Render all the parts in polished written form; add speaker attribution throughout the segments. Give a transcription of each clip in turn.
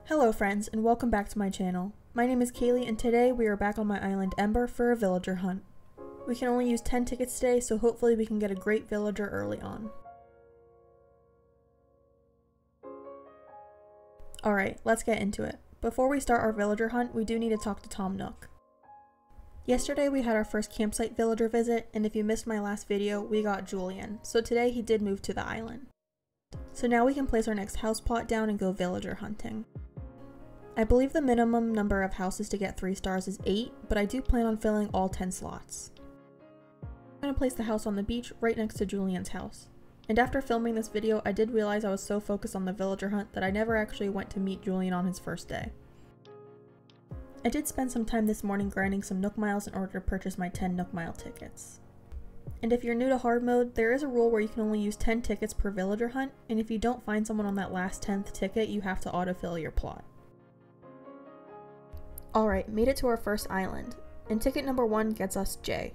Speaker 1: Hello friends, and welcome back to my channel. My name is Kaylee, and today we are back on my island Ember for a villager hunt. We can only use 10 tickets today, so hopefully we can get a great villager early on. Alright, let's get into it. Before we start our villager hunt, we do need to talk to Tom Nook. Yesterday we had our first campsite villager visit, and if you missed my last video, we got Julian, so today he did move to the island. So now we can place our next house plot down and go villager hunting. I believe the minimum number of houses to get 3 stars is 8, but I do plan on filling all 10 slots. I'm going to place the house on the beach right next to Julian's house. And after filming this video, I did realize I was so focused on the villager hunt that I never actually went to meet Julian on his first day. I did spend some time this morning grinding some Nook Miles in order to purchase my 10 Nook Mile tickets. And if you're new to hard mode, there is a rule where you can only use 10 tickets per villager hunt, and if you don't find someone on that last 10th ticket, you have to autofill your plot. Alright, made it to our first island, and ticket number 1 gets us Jay.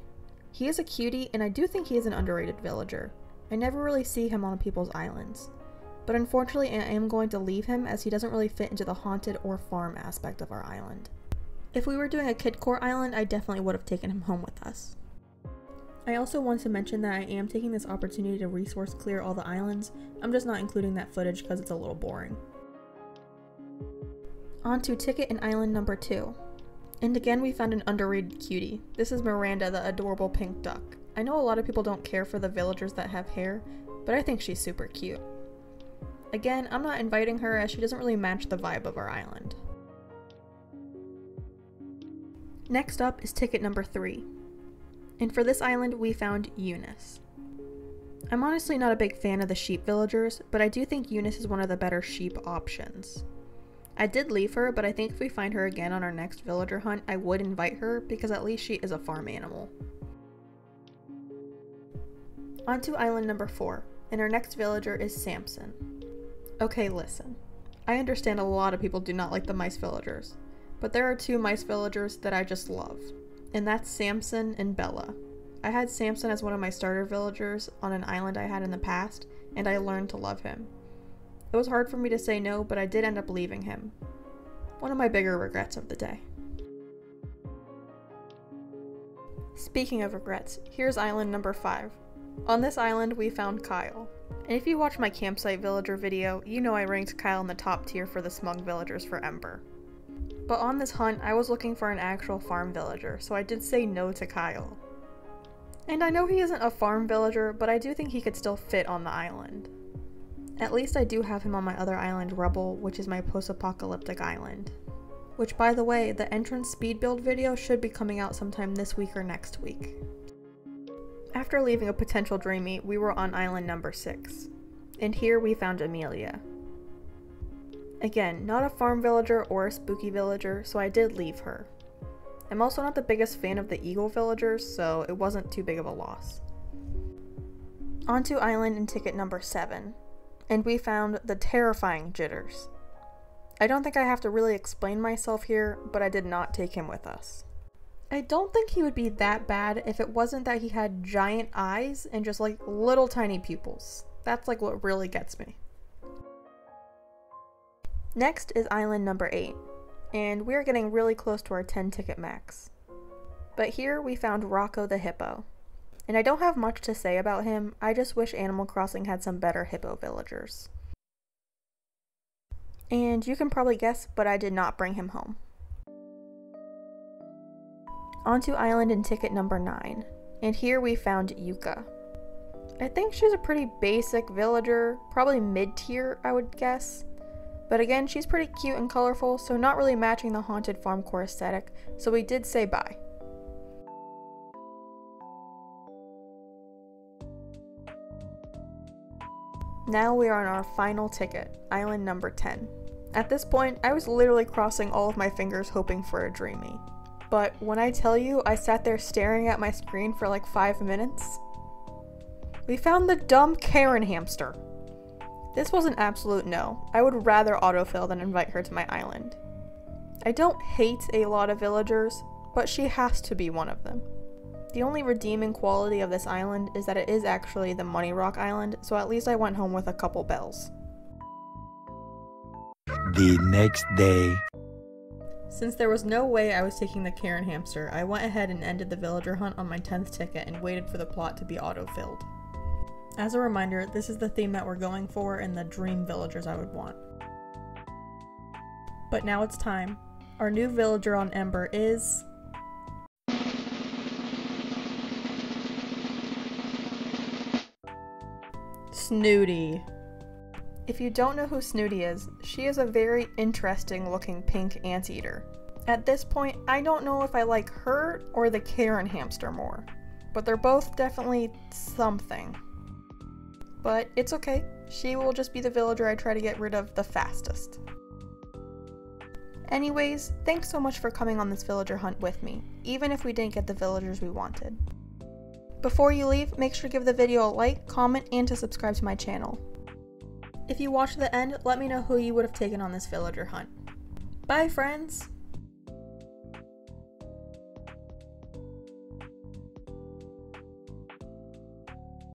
Speaker 1: He is a cutie, and I do think he is an underrated villager. I never really see him on people's islands. But unfortunately I am going to leave him as he doesn't really fit into the haunted or farm aspect of our island. If we were doing a kidcore island, I definitely would have taken him home with us. I also want to mention that I am taking this opportunity to resource clear all the islands. I'm just not including that footage because it's a little boring. On to ticket and island number 2. And again we found an underrated cutie. This is Miranda, the adorable pink duck. I know a lot of people don't care for the villagers that have hair, but I think she's super cute. Again, I'm not inviting her as she doesn't really match the vibe of our island. Next up is ticket number 3. And for this island we found Eunice. I'm honestly not a big fan of the sheep villagers, but I do think Eunice is one of the better sheep options. I did leave her, but I think if we find her again on our next villager hunt, I would invite her because at least she is a farm animal. On to island number 4, and our next villager is Samson. Okay, listen. I understand a lot of people do not like the mice villagers, but there are 2 mice villagers that I just love, and that's Samson and Bella. I had Samson as one of my starter villagers on an island I had in the past, and I learned to love him. It was hard for me to say no, but I did end up leaving him. One of my bigger regrets of the day. Speaking of regrets, here's island number 5. On this island we found Kyle. And if you watch my campsite villager video, you know I ranked Kyle in the top tier for the smug villagers for Ember. But on this hunt, I was looking for an actual farm villager, so I did say no to Kyle. And I know he isn't a farm villager, but I do think he could still fit on the island. At least I do have him on my other island, Rebel, which is my post-apocalyptic island. Which, by the way, the entrance speed build video should be coming out sometime this week or next week. After leaving a potential dreamy, we were on island number 6. And here we found Amelia. Again, not a farm villager or a spooky villager, so I did leave her. I'm also not the biggest fan of the eagle villagers, so it wasn't too big of a loss. On to island and ticket number 7. And we found the terrifying Jitters. I don't think I have to really explain myself here, but I did not take him with us. I don't think he would be that bad if it wasn't that he had giant eyes and just like little tiny pupils. That's like what really gets me. Next is island number 8, and we're getting really close to our 10 ticket max. But here we found Rocco the hippo. And I don't have much to say about him, I just wish Animal Crossing had some better hippo villagers. And you can probably guess, but I did not bring him home. On to island and ticket number 9, and here we found Yuka. I think she's a pretty basic villager, probably mid-tier I would guess. But again, she's pretty cute and colorful, so not really matching the haunted farmcore aesthetic, so we did say bye. Now we are on our final ticket, island number 10. At this point, I was literally crossing all of my fingers hoping for a dreamy. But when I tell you I sat there staring at my screen for like 5 minutes, we found the dumb Karen hamster. This was an absolute no. I would rather autofill than invite her to my island. I don't hate a lot of villagers, but she has to be one of them. The only redeeming quality of this island is that it is actually the Money Rock Island, so at least I went home with a couple bells.
Speaker 2: The next day.
Speaker 1: Since there was no way I was taking the Karen hamster, I went ahead and ended the villager hunt on my 10th ticket and waited for the plot to be auto-filled. As a reminder, this is the theme that we're going for and the dream villagers I would want. But now it's time. Our new villager on Ember is... Snooty. If you don't know who Snooty is, she is a very interesting looking pink anteater. At this point, I don't know if I like her or the Karen hamster more, but they're both definitely something. But it's okay, she will just be the villager I try to get rid of the fastest. Anyways, thanks so much for coming on this villager hunt with me, even if we didn't get the villagers we wanted. Before you leave, make sure to give the video a like, comment, and to subscribe to my channel. If you watch to the end, let me know who you would have taken on this villager hunt. Bye, friends!